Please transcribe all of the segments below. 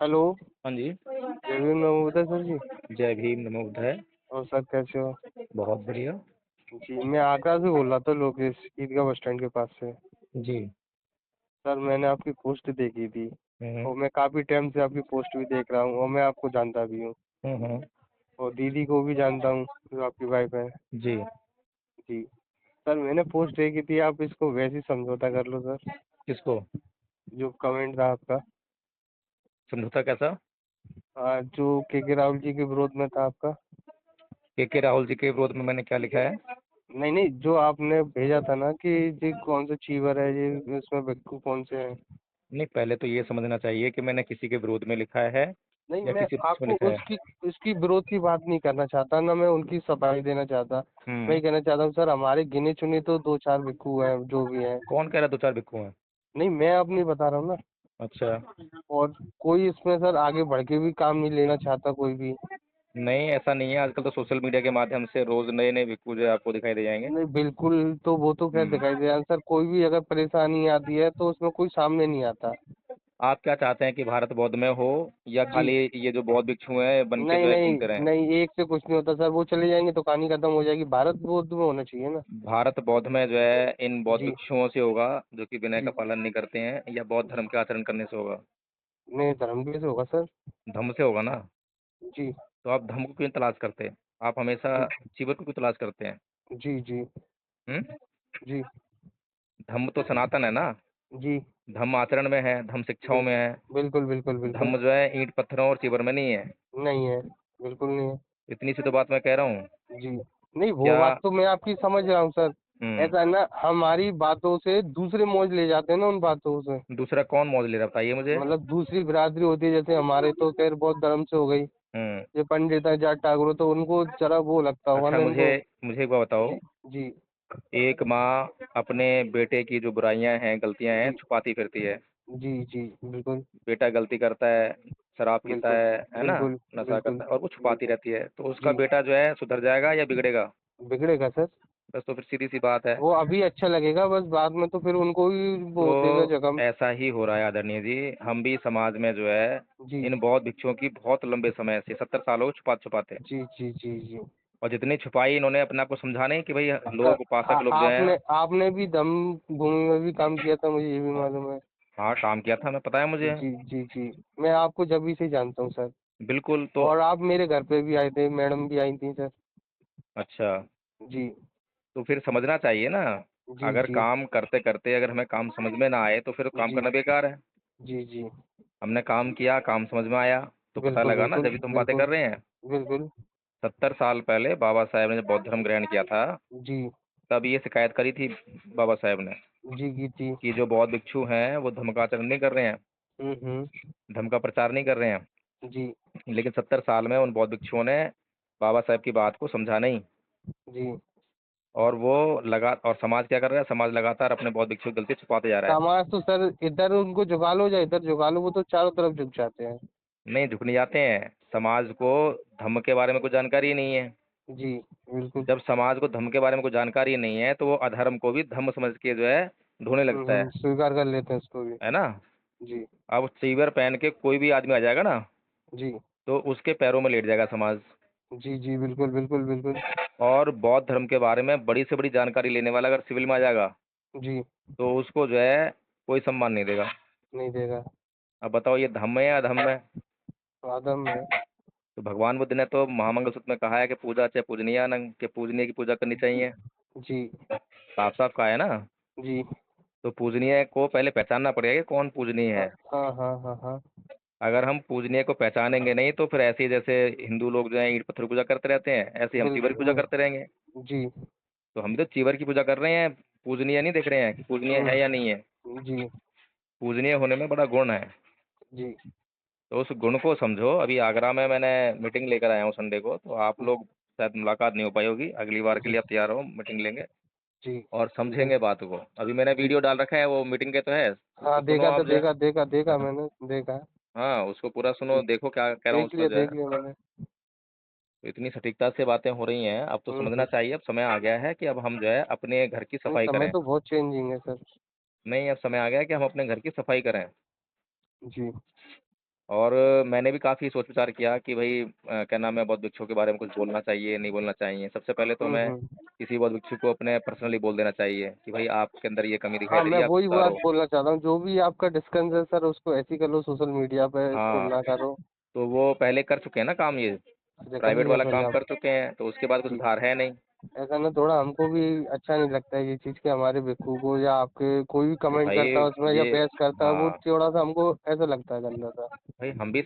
Hello. हाँ जी। जय भीम नमो बुद्धाय sir जी। जय भीम नमो बुद्धाय। और सर कैसे हो? बहुत बढ़िया। जी मैं आगरा से बोल रहा था, लोकेश ईदगाह बस स्टैंड के पास से। जी। सर मैंने आपकी पोस्ट देखी थी हम्म। और मैं काफ़ी टाइम से आपकी पोस्ट भी देख रहा हूँ और मैं आपको जानता भी हूँ हम्म। और दीदी को भी जानता हूँ जो आपकी वाइफ है। जी। जी सर मैंने पोस्ट देखी थी, आप इसको वैसे ही समझौता कर लो सर। किसको? जो कमेंट था आपका, समझौता कैसा? जो के राहुल जी के विरोध में था आपका। के राहुल जी के विरोध में मैंने क्या लिखा है? नहीं नहीं, जो आपने भेजा था ना कि जी कौन से चीवर है, ये इसमें भिक्खू कौन से हैं। नहीं, पहले तो ये समझना चाहिए कि मैंने किसी के विरोध में लिखा है नहीं, या मैं किसी पक्ष में आपको लिखा है। उसकी उसकी विरोध की बात नहीं करना चाहता ना, मैं उनकी सफाई देना चाहता। मैं हम्म। ये कहना चाहता हूँ सर, हमारे गिने चुने तो दो चार भिक्खू हैं जो भी हैं। कौन कह रहा है दो चार भिक्खु हैं? नहीं, मैं अब नहीं बता रहा हूँ ना। अच्छा। और कोई इसमें सर आगे बढ़ के भी काम नहीं लेना चाहता कोई भी। नहीं, ऐसा नहीं है। आजकल तो सोशल मीडिया के माध्यम से रोज नए नए भिक्खु जो है आपको दिखाई दे जाएंगे। नहीं बिल्कुल, तो वो तो खैर हम्म। दिखाई दे रहा है सर, कोई भी अगर परेशानी आती है तो उसमें कोई सामने नहीं आता। आप क्या चाहते हैं कि भारत बौद्ध में हो या जी। खाली ये जो बौद्ध भिक्षु हैं बन के नहीं जो है नहीं घूमते रहें? नहीं, एक से कुछ नहीं होता सर, वो चले जाएंगे तो कहानी खत्म हो जाएगी। भारत बोध में होना चाहिए ना। भारत बौद्ध में जो है इन बौद्ध जी भिक्षुओं से होगा जो कि विनय जी का पालन नहीं करते हैं, या बौद्ध जी। धर्म के आचरण करने से होगा? नहीं, धर्म कैसे होगा सर? धम्म से होगा ना। जी तो आप धम्म को क्यों तलाश करते हैं? आप हमेशा जी चिवर को क्यों तलाश करते हैं? जी जी हम्म। जी धम्म तो सनातन है ना। जी। धम्म आचरण में है, धम्म शिक्षाओं बिल, में है। बिल्कुल बिल्कुल बिल्कुल। धम्म जो है ईंट पत्थरों और चिवर में नहीं है। नहीं है, बिल्कुल नहीं है। इतनी सी तो बात मैं कह रहा हूँ। जी नहीं, वो क्या? बात तो मैं आपकी समझ रहा हूँ सर। हम्म। ऐसा है ना, हमारी बातों से दूसरे मौज ले जाते हैं ना, उन बातों से। दूसरा कौन मौज ले रहा है बताइए मुझे। मतलब दूसरी बिरादरी होती है, जैसे हमारे तो खैर बहुत धर्म से हो गई। हम्म। ये पंडित है, जाट ठाकुर है, तो उनको जरा वो लगता होगा अच्छा, ना मुझे इनको। मुझे एक बात बताओ। जी जी एक माँ अपने बेटे की जो बुराइयां हैं, गलतियां हैं, जी छुपाती फिरती है। जी जी। बिल्कुल बेटा गलती करता है, शराब पीता बिल्कुल है ना, बिल्कुल नशा बिल्कुल करता है और वो छुपाती बिल्कुल। रहती है, तो उसका जी, बेटा जो है सुधर जाएगा या बिगड़ेगा? बिगड़ेगा सर। बस, तो फिर सीधी सी बात है। वो अभी अच्छा लगेगा, बस बाद में तो फिर उनको ही वो देगा तो जगह। ऐसा ही हो रहा है आदरणीय जी। हम भी समाज में जो है जी इन बौद्ध भिक्षुओं की बहुत लंबे समय से 70 सालों छुपा छुपाते, जी जी जी जी। और जितनी छुपाई इन्होंने अपने आप को समझा नहीं कि भाई क- लोग उपासक लोग जो हैं। आपने आपने भी धम्म भूमि में भी काम किया था, मुझे ये भी मालूम है। हाँ, काम किया था, मैं पता है मुझे। जी जी जी। मैं आपको जब भी से जानता हूँ सर। बिल्कुल। तो और आप मेरे घर पे भी आए थे, मैडम भी आई थी सर। अच्छा, जी तो फिर समझना चाहिए ना। जी अगर जी काम करते करते अगर हमें काम समझ में ना आए तो फिर काम जी करना बेकार है। जी जी। हमने काम किया, काम समझ में आया, तो पता बिल्कुल लगा ना, बिल्कुल जब भी तुम बातें बिल्कुल कर रहे हैं। बिल्कुल। 70 साल पहले बाबा साहेब ने जब बौद्ध धर्म ग्रहण किया था, जी तब ये शिकायत करी थी बाबा साहेब ने जी की थी। कि जो बौद्ध भिक्षु हैं वो धर्म का आचरण नहीं कर रहे हैं, धर्म का प्रचार नहीं कर रहे हैं। जी लेकिन 70 साल में उन बौद्ध भिक्षुओं ने बाबा साहेब की बात को समझा नहीं। जी। और वो लगा, और समाज क्या कर रहा है? समाज लगातार अपने बौद्ध भिक्षु की गलती छुपाते जा रहा है। समाज तो सर इधर उनको झुका लो या इधर झुका लो, वो तो चारों तरफ झुक जाते हैं। नहीं, झुक नहीं जाते हैं। समाज को धर्म के बारे में कोई जानकारी ही नहीं है। जी बिल्कुल। जब समाज को धर्म के बारे में कोई जानकारी नहीं है तो वो अधर्म को भी धर्म समझ के जो है ढूंढने लगता है। स्वीकार कर लेते हैं उसको भी। है ना। जी अब सीवर पहन के कोई भी आदमी आ जाएगा ना, जी तो उसके पैरों में लेट जाएगा समाज। जी जी। बिल्कुल बिल्कुल बिल्कुल। और बौद्ध धर्म के बारे में बड़ी से बड़ी जानकारी लेने वाला अगर सिविल में आ जाएगा, जी। तो उसको जो है कोई सम्मान नहीं देगा। नहीं देगा। अब बताओ, ये धम्म है या अधम्म है? आदम है। तो भगवान बुद्ध ने तो महामंगल सूत्र में कहा है कि पूजा चाहे पूजनीय न, कि पूजनीय की पूजा करनी चाहिए। जी साफ साफ कहा है ना। जी। तो पूजनीय को पहले पहचानना पड़ेगा कि कौन पूजनीय हाँ है। हाँ हाँ हाँ हाँ। अगर हम पूजनीय को पहचानेंगे नहीं तो फिर ऐसे ही जैसे हिंदू लोग जो है ईंट पत्थर पूजा करते रहते हैं, ऐसे ही हम चीवर की पूजा बिल्कुल। करते रहेंगे। जी। तो हम तो चीवर की पूजा कर रहे हैं, पूजनीय नहीं देख रहे हैं कि पूजनीय है या नहीं है। जी पूजनीय होने में बड़ा गुण है। जी तो उस गुण को समझो। अभी आगरा में मैंने मीटिंग लेकर आया हूँ संडे को, तो आप लोग शायद मुलाकात नहीं हो पाई होगी, अगली बार के जी लिए आप तैयार हो, मीटिंग लेंगे जी और बिल्कुल। समझेंगे बात को। अभी मैंने जी वीडियो डाल रखा है वो मीटिंग के, तो है उसको हाँ, सुनो देखा था, आप जो है। देखा देखा देखा मैंने, देखा। हाँ, उसको पूरा जी, सुनो, देखो क्या कह रहा हूँ उसमें जो है। देख लिया मैंने। तो इतनी सटीकता से बातें हो रही हैं, अब तो समझना हम्म। चाहिए। अब समय आ गया है कि अब हम जो है अपने घर की नहीं, सफाई समय करें। तो बहुत चेंजिंग है सर। नहीं, अब समय आ गया है कि हम अपने घर की सफाई करें। जी और मैंने भी काफ़ी सोच विचार किया कि भई क्या नाम है, बौद्ध भिक्षुओं के बारे में कुछ बोलना चाहिए, नहीं बोलना चाहिए। सबसे पहले तो हुँ, मैं हुँ। किसी बौद्ध भिक्षु को अपने पर्सनली बोल देना चाहिए कि भई आपके अंदर ये कमी दिखाई हाँ, दे रही मैं है, आप वही बात सुधारो। बोलना चाहता हूँ, जो भी आपका डिस्टेंस है सर उसको ऐसे ही कर लो सोशल मीडिया पे, इसको हाँ, ना करो। तो वो पहले कर चुके हैं ना काम ये, अच्छा कर प्राइवेट लिया वाला पहले काम आप? कर चुके हैं, तो उसके बाद कुछ जी। सुधार है नहीं। ऐसा ना थोड़ा हमको भी अच्छा नहीं लगता है ये चीज़ कि हमारे भिक्षु को या आपके कोई भी तो कमेंट भाई करता है उसमें या ये बहस करता है, वो हाँ, थोड़ा-सा हमको ऐसा लगता है गंदा-सा। भाई हम भी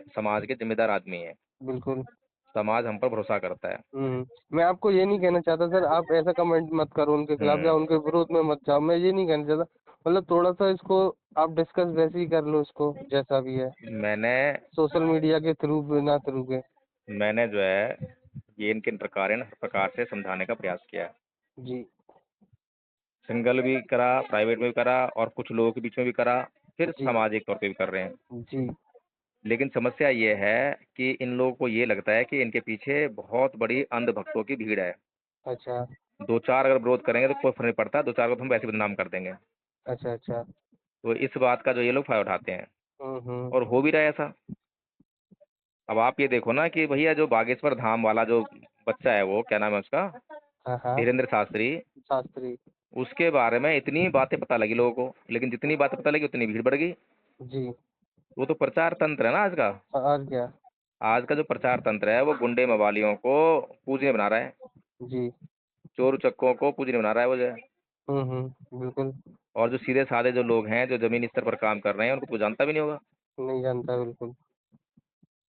समाज के ज़िम्मेदार आदमी हैं। बिल्कुल। समाज हम पर भरोसा करता है। हुँ। मैं आपको ये नहीं कहना चाहता सर आप ऐसा कमेंट मत करो उनके खिलाफ या हुँ, उनके विरोध में मत जाओ, मैं ये नहीं कहना चाहता। मतलब थोड़ा-सा इसको आप डिस्कस वैसे ही कर लो इसको, जैसा भी है। मैंने सोशल मीडिया के थ्रू बिना थ्रू के। मैंने जो है ये इनके प्रकार हर प्रकार से समझाने का प्रयास किया है। जी, सिंगल भी करा, प्राइवेट में भी करा और कुछ लोगों के बीच में भी करा, फिर जी, सामाजिक तौर पे भी कर रहे हैं। जी। लेकिन समस्या ये है कि इन लोगों को ये लगता है कि इनके पीछे बहुत बड़ी अंधभक्तों की भीड़ है। अच्छा, 2-4 अगर विरोध करेंगे तो कोई फ़र्क नहीं पड़ता, 2-4 को तो हम वैसे ही बदनाम कर देंगे। अच्छा, अच्छा। तो इस बात का जो ये लोग फ़ायदा उठाते हैं हुँ, हुँ। और हो भी रहा है ऐसा। अब आप ये देखो ना कि भैया जो बागेश्वर धाम वाला जो बच्चा है वो क्या नाम है उसका? हाँ, हाँ। धीरेंद्र शास्त्री, शास्त्री। उसके बारे में इतनी बातें पता लगी लोगों को, लेकिन जितनी बातें पता लगी उतनी भीड़ बढ़ गई। जी। वो तो प्रचार तंत्र है ना आज का। और क्या? आज का जो प्रचार तंत्र है वो गुंडे मवालियों को पूजनीय बना रहा है। जी। चोर उचक्कों को पूजनीय बना रहा है वो जो है। हुँ, हुँ। बिल्कुल, और जो सीधे-साधे जो लोग हैं, जो ज़मीनी स्तर पर काम कर रहे हैं, उनको तो जानता भी नहीं होगा। नहीं जानता बिल्कुल।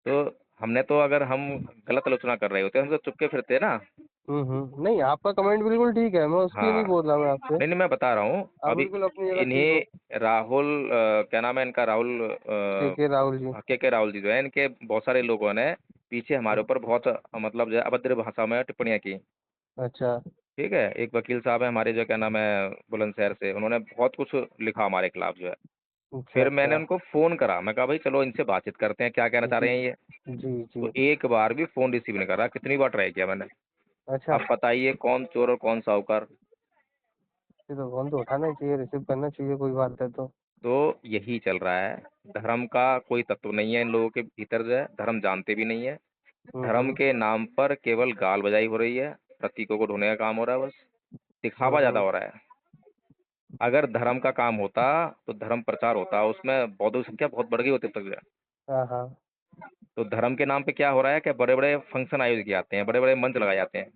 तो हमने तो अगर हम गलत आलोचना कर रहे होते, हम तो चुप के फिरते ना। हुँ, हुँ। नहीं आपका कमेंट बिल्कुल ठीक है, मैं उसके लिए नहीं हाँ। बोल रहा मैं आपसे। नहीं, नहीं मैं बता रहा हूँ, आप अभी बिल्कुल अपनी जगह ठीक हो। इन्हीं राहुल क्या नाम है इनका राहुल के राहुल जी। के राहुल जी जो है, इनके बहुत सारे लोगों ने पीछे हमारे हुँ, ऊपर बहुत मतलब जो है अभद्र भाषा में टिप्पणियाँ की। अच्छा। ठीक है? एक वकील साहब हैं हमारे जो क्या नाम है बुलंदशहर से, उन्होंने बहुत कुछ लिखा हमारे खिलाफ जो है। अच्छा, फिर मैंने अच्छा। उनको फ़ोन करा, मैं कहा भाई चलो इनसे बातचीत करते हैं, क्या कहना चाह जी, रहे हैं ये? जी, तो जी। एक बार भी फ़ोन रिसीव नहीं करा, कितनी बार ट्राई किया मैंने। अच्छा, अब बताइए कौन चोर और कौन साहूकार? ये तो फ़ोन तो उठाना ही चाहिए, रिसीव करना चाहिए कोई बात है तो। तो यही चल रहा है। धर्म का कोई तत्व नहीं है इन लोगों के भीतर जो है, धर्म जानते भी नहीं है। हुँ, धर्म हुँ। के नाम पर केवल गाल बजाई हो रही है, प्रतीकों को ढोने का काम हो रहा है बस, हुँ, दिखावा ज़्यादा हुँ। हो रहा है। अगर धर्म का काम होता, तो धर्म प्रचार होता, उसमें बौद्धों की संख्या बहुत बढ़ गई होती अब तक जो है। हाँ, हाँ। तो धर्म के नाम पे क्या हो रहा है कि बड़े-बड़े फंक्शन आयोजित किए जाते हैं, बड़े-बड़े मंच लगाए जाते हैं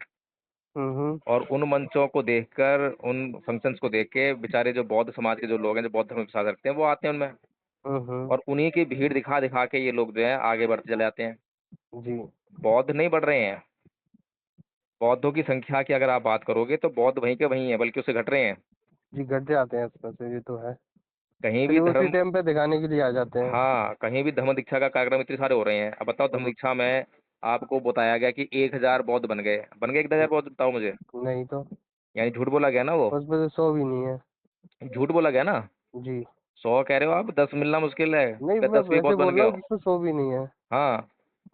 हुँ, हुँ। और उन मंचों को देखकर, उन फंक्शंस को देख के बेचारे जो बौद्ध समाज के जो लोग हैं, जो बौद्ध धर्म में विश्वास रखते हैं, वो आते हैं उनमें हुँ, हुँ। और उन्हीं की भीड़ दिखा-दिखा के ये लोग जो है आगे बढ़ते चले जाते हैं। जी। बौद्ध नहीं बढ़ रहे हैं, बौद्धों की संख्या की अगर आप बात करोगे तो बौद्ध वहीं के वहीं हैं, बल्कि उससे घट रहे हैं। जी, घट जाते हैं इसमें से, ये तो है। कहीं भी फिर उसी धर्म टाइम पे दिखाने के लिए आ जाते हैं। हाँ, कहीं भी धम्म दीक्षा का कार्यक्रम इतने सारे हो रहे हैं। अब बताओ धम्म हुँ, दीक्षा में आपको बताया गया कि 1000 बौद्ध बन गए। बन गए 1000 हुँ। बौद्ध बताओ मुझे? नहीं तो, यानी झूठ बोला गया ना वो? उसमें तो 100 भी नहीं है। झूठ बोला गया ना? जी। 100 कह रहे हो आप, 10 मिलना मुश्किल है नहीं या मैं 10 भी वैसे बहुत बन बोल गए रहा हो। हूँ जिसमें 100 भी नहीं है। हाँ,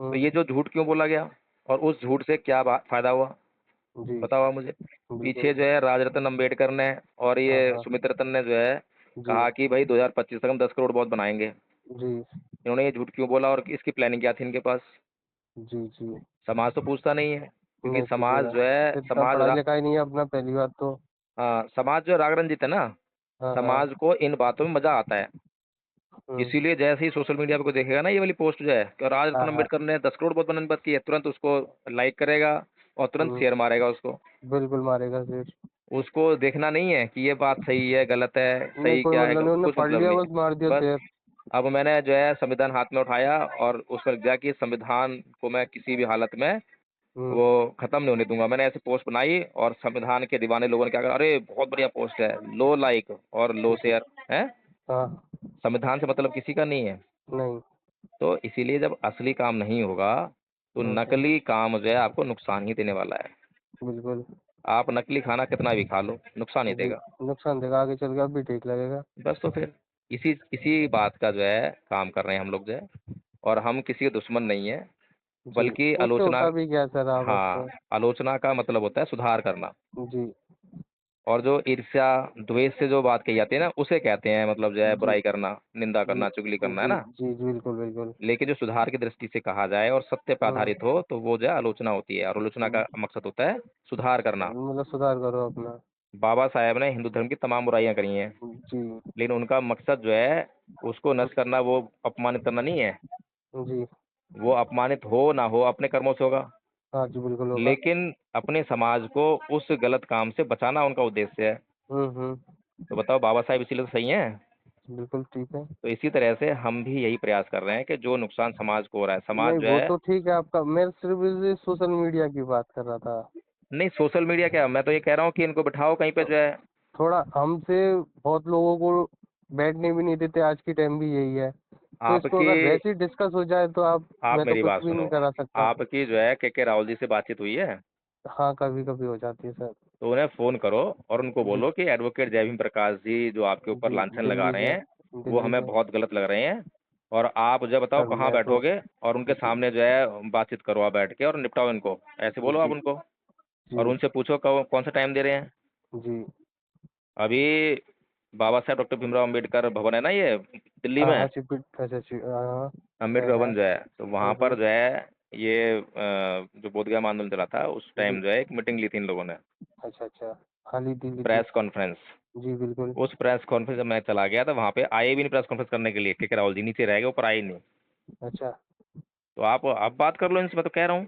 तो हुँ। ये जो झूठ क्यों बोला गया और उस झूठ से क्या फ़ायदा हुआ? जी, बताओ आप मुझे। पीछे बिल्कुल। जो है राजरत्न अम्बेडकर ने और हाँ, ये हाँ। सुमित रतन ने जो है जी, कहा कि भाई 2025 तक हम 10 करोड़ बौद्ध बनाएँगे। जी, इन्होंने ये झूठ क्यों बोला और इसकी प्लानिंग क्या थी इनके पास? जी, जी। समाज तो पूछता नहीं है, क्योंकि नहीं समाज पूछेगा। जो है इतना पढ़ा लिखा ही नहीं है अपना पहली बात तो। समाज जो राग रंजित है ना, हाँ, हाँ। समाज को इन बातों में मज़ा आता है। हुँ। इसीलिए जैसे ही सोशल मीडिया पे कोई देखेगा ना ये वाली पोस्ट जो है कि हाँ, राजरत्न हाँ। अम्बेडकर ने 10 करोड़ बौद्ध बनाने की बात की है, तुरंत उसको लाइक करेगा और तुरंत हुँ। शेयर मारेगा उसको। बिल्कुल मारेगा फिर। उसको देखना नहीं है कि ये बात सही है, गलत है, नहीं सही कोई क्या है, मतलब नहीं, उन्होंने कुछ पढ़ मतलब लिया नहीं बस मार दिया है। बस शेर। अब मैंने जो है संविधान हाथ में उठाया और उसमें लिख दिया कि संविधान को मैं किसी भी हालत में हुँ। वो खत्म नहीं होने दूँगा। मैंने ऐसी पोस्ट बनाई और संविधान के दीवाने लोगों ने क्या कहा, "अरे! बहुत बढ़िया पोस्ट है, लो लाइक और लो जी। शेयर।" हैं? हाँ। संविधान से मतलब किसी का नहीं है। नहीं। तो इसीलिए जब असली काम नहीं होगा, तो हुँ, हुँ। नकली काम जो है आपको नुकसान ही देने वाला है। बिल्कुल। आप नकली खाना कितना भी खा लो, नुकसान ही जी। देगा। नुकसान देगा आगे चल के अब भी ठीक लगेगा। बस तो फिर इसी इसी बात का जो है काम कर रहे हैं हम लोग जो है और हम किसी के दुश्मन नहीं हैं, जी। बल्कि उससे आलोचना होता भी क्या है सर आप हाँ, उससे? आलोचना का मतलब होता है सुधार करना। जी। और जो ईर्ष्या, द्वेष से जो बात कही जाती है ना, उसे कहते हैं मतलब जो है जी, बुराई करना, निंदा जी, करना, चुगली करना, है जी, ना? जी, जी, बिल्कुल, बिल्कुल। लेकिन जो सुधार की दृष्टि से कहा जाए और सत्य पे हुँ, आधारित हो, तो वो जो है आलोचना होती है और आलोचना का मकसद होता है सुधार करना। मतलब सुधार करो अपना। बाबा साहेब ने हिंदू धर्म की तमाम बुराइयाँ करी हैं, जी, लेकिन उनका मकसद जो है, उसको नष्ट करना, वो अपमानित करना नहीं है। जी। वो अपमानित हो ना हो, अपने कर्मों से होगा। हाँ जी, बिल्कुल होगा। लेकिन अपने समाज को उस गलत काम से बचाना उनका उद्देश्य है। हुँ, हुँ। तो बताओ बाबा साहेब इसीलिए तो सही हैं। बिल्कुल ठीक है। तो इसी तरह से हम भी यही प्रयास कर रहे हैं कि जो नुकसान समाज को हो रहा है, समाज नहीं, जो वो है तो ठीक है आपका, मैं सिर्फ़ इस सोशल मीडिया की बात कर रहा था। नहीं सोशल मीडिया क्या, मैं तो ये कह रहा हूँ कि इनको बिठाओ कहीं पे तो जो है थोड़ा हमसे बहुत लोगों को बैठने भी नहीं देते, आज की टाइम भी यही है। तो इसको आपकी अगर वैसे ही डिस्कस हो जाए तो आप, आप मैं तो मेरी कुछ बात भी सुनो, नहीं करा सकता। आपकी जो है के राहुल जी से बातचीत हुई है? हाँ, कभी-कभी हो जाती है सर। तो उन्हें फ़ोन करो और उनको जी, बोलो कि एडवोकेट जयभीम प्रकाश जी जो आपके ऊपर जी, लांछन लगा दिल्ली रहे के, हैं, वो दिल्ली हमें के। बहुत गलत लग रहे हैं और आप जो है बताओ सर कहाँ मैं तो, बैठोगे और उनके जी, सामने जो है बातचीत करो आप बैठ के और निपटाओ इनको, ऐसे बोलो आप जी, उनको और जी, उनसे पूछो कौन सा टाइम दे रहे हैं। जी। अभी बाबा साहेब डॉक्टर भीमराव अम्बेडकर भवन है ना ये दिल्ली हाँ, में, हाँ, अच्छा, अच्छा, हाँ, अम्बेडकर है। भवन जो है, तो वहाँ हुँ, पर हुँ। जो है ये जो बोधगया आंदोलन चला था उस जी, टाइम जो है एक मीटिंग ली थी इन लोगों ने, अच्छा, अच्छा। हाँ, ली थी। Press conference. जी, बिल्कुल। उस प्रेस कॉन्फ्रेंस में मैं चला गया था, वहाँ पे आए भी नहीं प्रेस कॉन्फ्रेंस करने के लिए, के राहुल जी नीचे रह गए, ऊपर आए ही नहीं। अच्छा, तो आप बात कर लो इनसे, मैं तो कह रहा हूँ।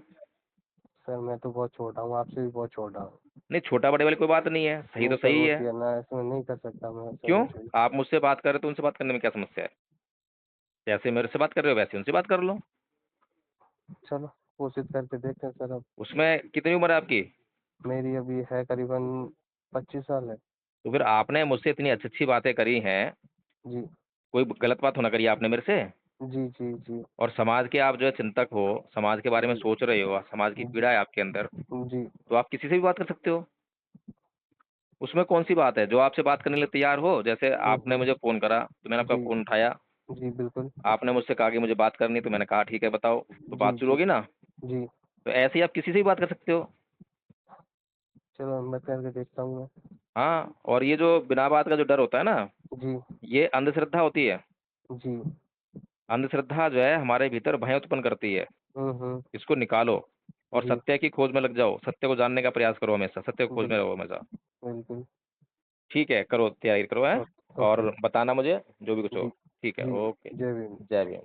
सर मैं तो बहुत छोटा हूँ, आपसे भी बहुत छोटा हूँ। नहीं छोटा बड़े वाली कोई बात नहीं है, सही नहीं तो सर, सही है। होती है ना, ऐसे में नहीं कर सकता मैं सर क्यों? कुछ भी। आप मुझसे बात कर रहे हो तो उनसे बात करने में क्या समस्या है? जैसे मेरे से बात कर रहे हो वैसे उनसे बात कर लो। चलो, कोशिश करके देखते हैं सर अब। उसमें कितनी उम्र है आपकी? मेरी अभी है करीबन 25 साल है। तो फिर आपने मुझसे इतनी अच्छी-अच्छी बातें करी हैं, जी, कोई गलत बात तो ना करी आपने मेरे से? जी, जी, जी, और समाज के आप जो है चिंतक हो, समाज के बारे में जी, सोच रहे हो, समाज की जी, पीड़ा है आपके अंदर, जी, तो आप किसी से भी बात कर सकते हो। उसमें कौन-सी बात है? जो आपसे बात करने के लिए तैयार हो, जैसे आपने मुझे फ़ोन करा, तो मैंने आपका जी, फ़ोन उठाया, जी, बिल्कुल। आपने मुझसे कहा कि मुझे बात करनी है, तो मैंने कहा ठीक है बताओ, तो जी, बात शुरू जी, होगी ना। जी। तो ऐसे ही आप किसी से भी बात कर सकते हो। चलो मैं करके देखता हूँ मैं। हाँ, और ये जो बिना बात का जो डर होता है ना, जी, ये अंधश्रद्धा होती है। जी। अंधश्रद्धा जो है हमारे भीतर भय उत्पन्न करती है। हुँ, हुँ। इसको निकालो और जी, सत्य की खोज में लग जाओ। सत्य को जानने का प्रयास करो हमेशा, सत्य की खोज में बिल्कुल, रहो हमेशा। बिल्कुल। ठीक है, करो तैयारी करो हैं ओके, और बताना मुझे जो भी कुछ हो। जी, ठीक है, जी। ओके। जय भीम। जय भीम।